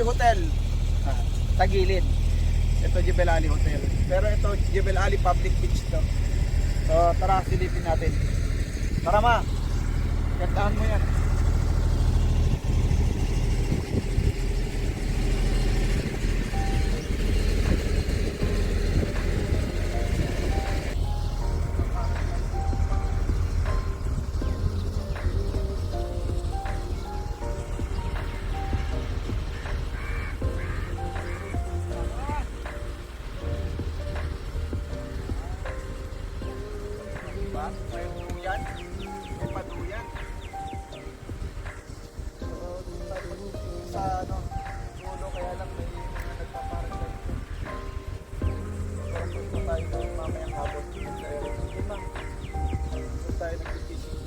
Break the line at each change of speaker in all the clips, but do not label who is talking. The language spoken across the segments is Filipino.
Hotel. Tagilid. Ito Jebel Ali Hotel. Pero ito Jebel Ali Public Beach to. So tara silipin natin. Tara ma. Gandahan mo yan. May duyan. May paduyan. So, tayo sa ano, dulo kaya lang may mga nagpaparang dito. So, punta tayo ng mamayang hapon sa area. Diba? Doon tayo nag-fishing.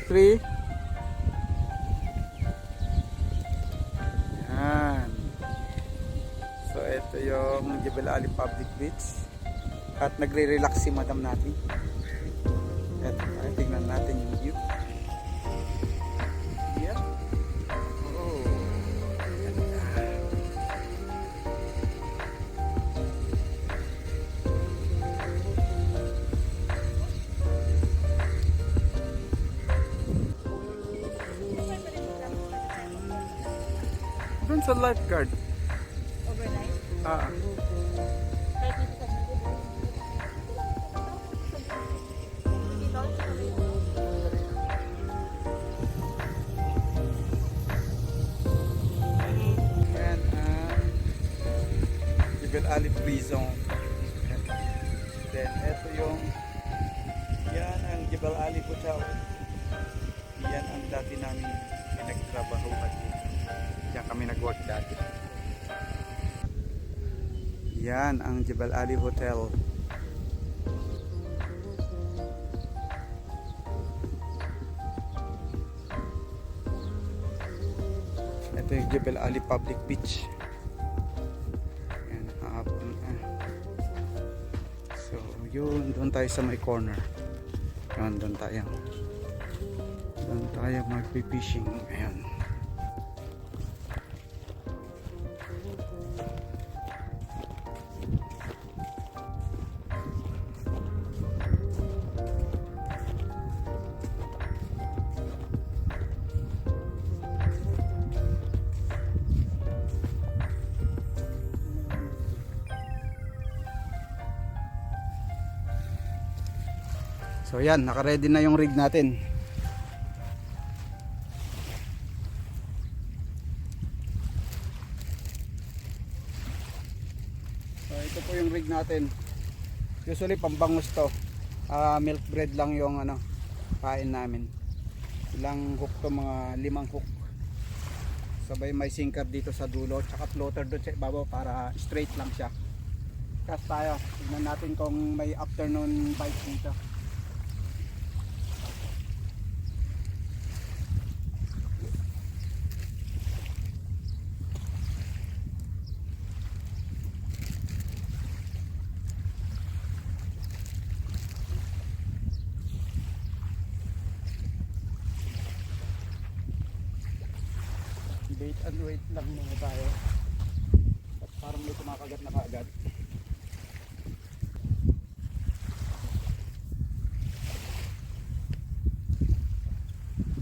Three. Yan. So ito yung Jebel Ali Public Beach at nagre-relax si madam natin. At tingnan natin yung view. Yeah. Oh, ganda. Doon sa lifeguard.
Overnight?
Ah.
Kahit dito sa mundo. Dito,
Yan Jebel Ali Free Zone. Then ito yung yan ang Jebel Ali Hotel. Yan ang dati namin pinagtrabaho at diyan kami nag-work dati. Yan ang Jebel Ali Hotel. Ito yung Jebel Ali Public Beach. Yan, hapon na. So, yun, doon tayo sa may corner. Yun, doon tayo. Doon tayo mag-fishing. Ayan. So yan, naka-ready na yung rig natin. So ito po yung rig natin. Usually pambangus to. Milk bread lang yung ano, kain namin. Ilang hook to, mga 5 hook. Sabay may sinker dito sa dulo, tsaka floater doon sa ibabaw para straight lang siya. Cast tayo. Tignan natin kung may afternoon bite dito. Bait and wait lang muna tayo at parang may kumakagat na kaagad.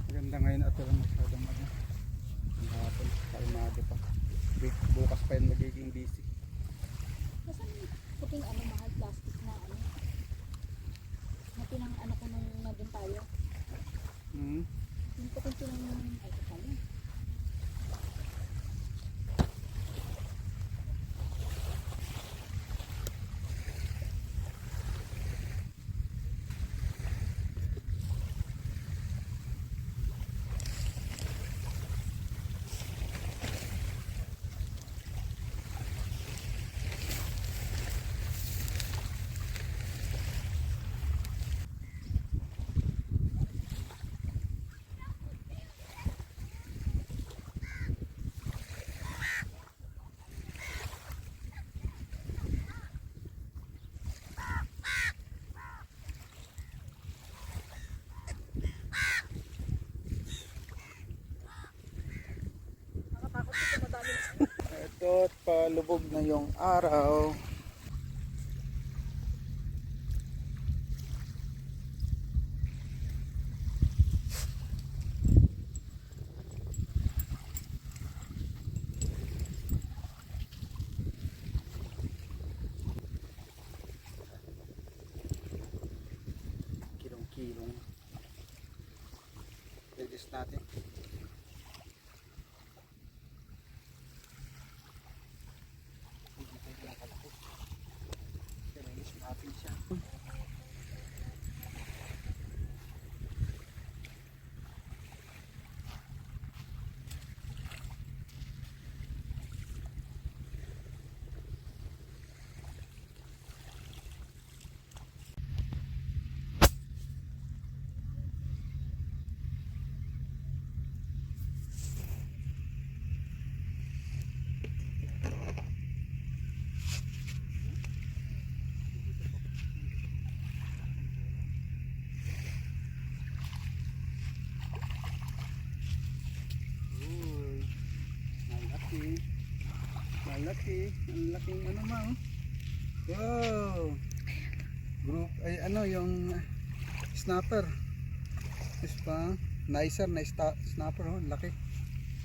Maganda ngayon at walang masyadong ano, ang hapon, kalmado pa. Bukas pa yun magiging busy.
Nasaan yung puting ano, mahal plastic na ano? Na pinang ano ko nung nandun tayo? Yung puting pinang ay kapal.
Ito at palubog na yung araw. Kilong-kilong. Release natin. Release natin siya. Uy, malaki. Malaki. Ang laking ano ma. Oh. Wow. Group ay ano yung snapper. Is pa nicer na snapper oh, laki.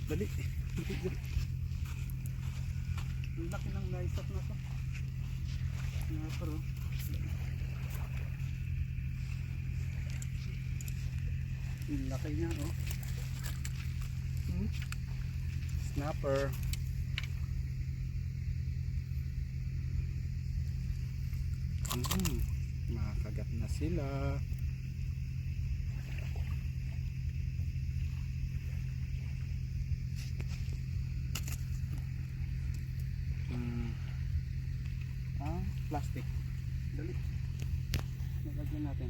Dali. Ang laki ng nicer na to. Snapper oh. Ang laki niya oh. Snapper. Makagat na sila. Plastic. Dali. Nalagyan natin.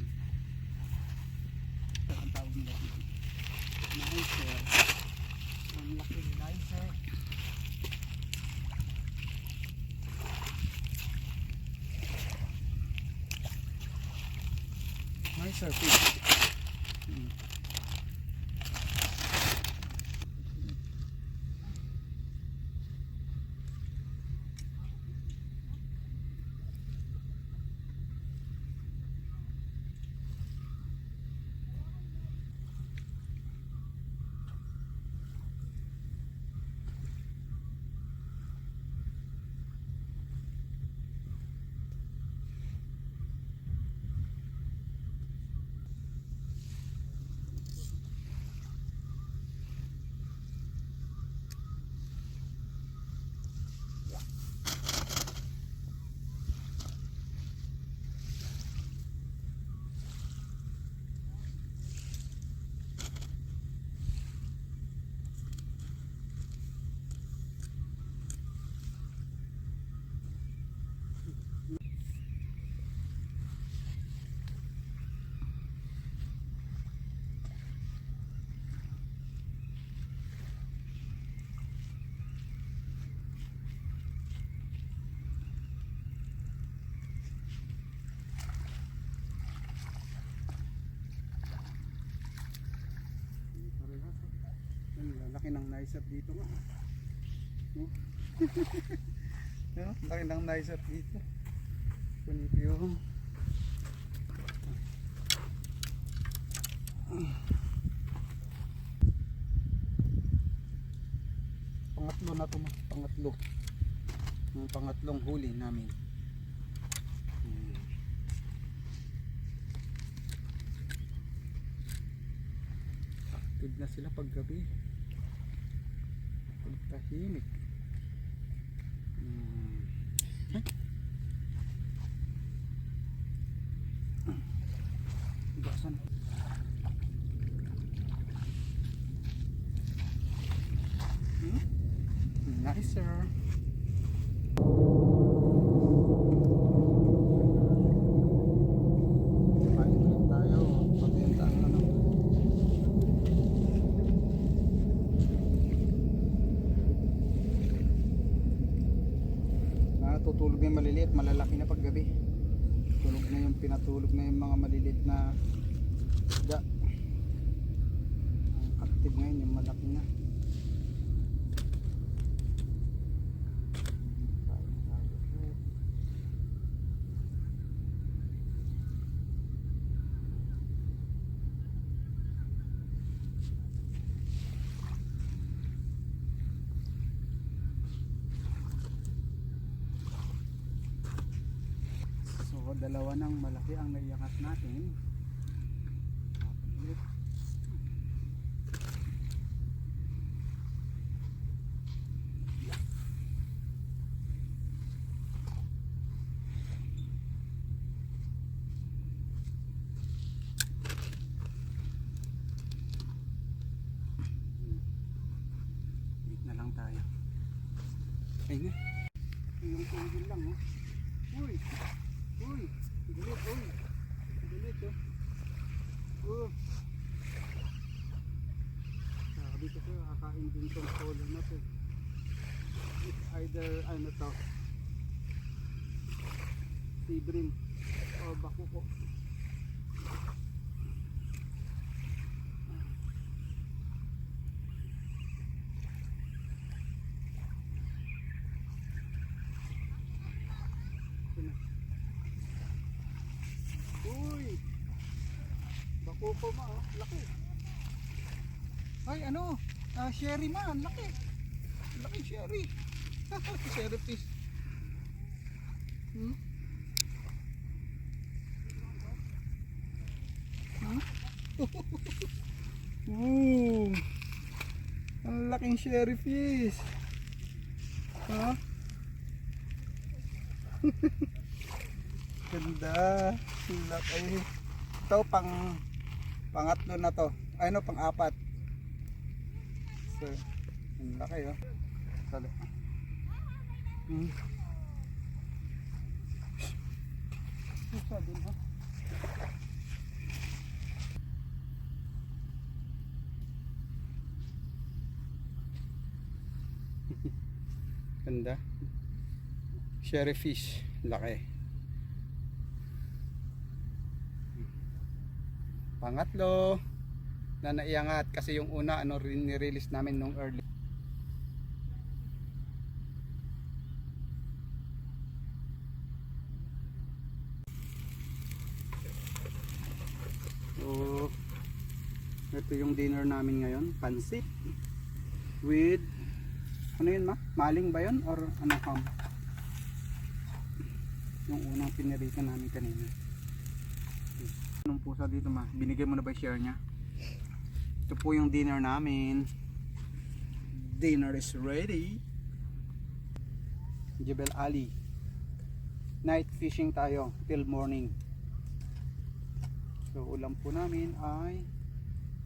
Ito ang tawag nila dito. Nicer. Ang laki nicer. Nicer fish. Laki ng nicer dito nga. Laki ng nicer dito. Kunit yung pangatlo na to, pangatlo. Yung pangatlong huli namin. Active na sila pag gabi. Tahimik. Basan. Nicer. Tutulog na yung maliliit, malalaki na pag gabi. Tulog na yung pinatulog na yung mga maliliit na isda. Ang active ngayon yung malaki na. So, dalawa ng malaki ang naiangat natin. Ulit. Wait na lang tayo. Ay nga. Yung tungkol lang, oh. Uy! Uy! Gulit, uy! Gulit, oh. Oh! Sabi ko sa'yo, kakain din tong solo na to. It's either, ano to, sibrim o bakuko. Uy! Bakuko ma, oh. Laki. Ay, ano? Sherry man, laki. Laki sherry. Sherry fish. Hmm? Huh? Ooh. Ang laking sherry fish. Ha? Ganda. Laki. Ito pangatlo na to. Ay no, pang-apat. So, ang laki, oh. Sali. Isa din, ha? Ganda. Sherry fish. Laki. Pangatlo na naiangat kasi yung una ano ni-release namin nung early. So ito yung dinner namin ngayon, pansit with ano yun ma? Maling ba yun or ano ham? Yung unang pinirito namin kanina. Anong pusa dito ma? Binigay mo na ba share niya? Ito po yung dinner namin. Dinner is ready. Jebel Ali. Night fishing tayo till morning. So ulam po namin ay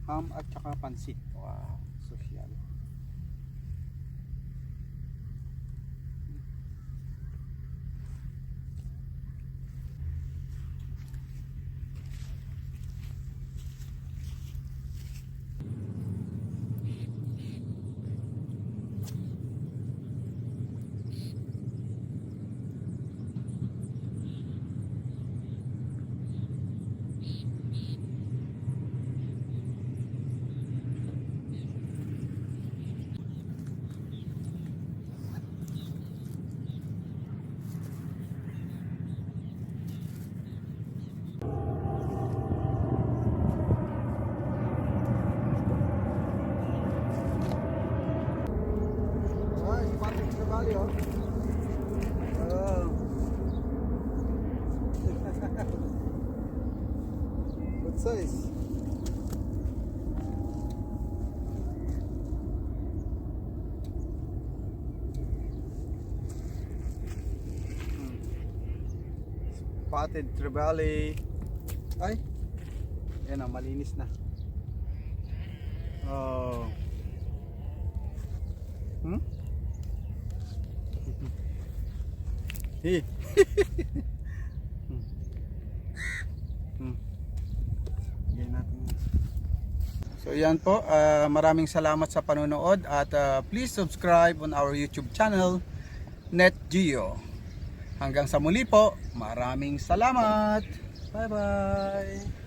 ham at saka pansit. Wow, social. Oh. Good size. Spotted trevally. Ay, yan na, malinis na. Oh. Hey. So yan po, maraming salamat sa panonood at please subscribe on our YouTube channel NetGeo. Hanggang sa muli po, maraming salamat. Bye bye.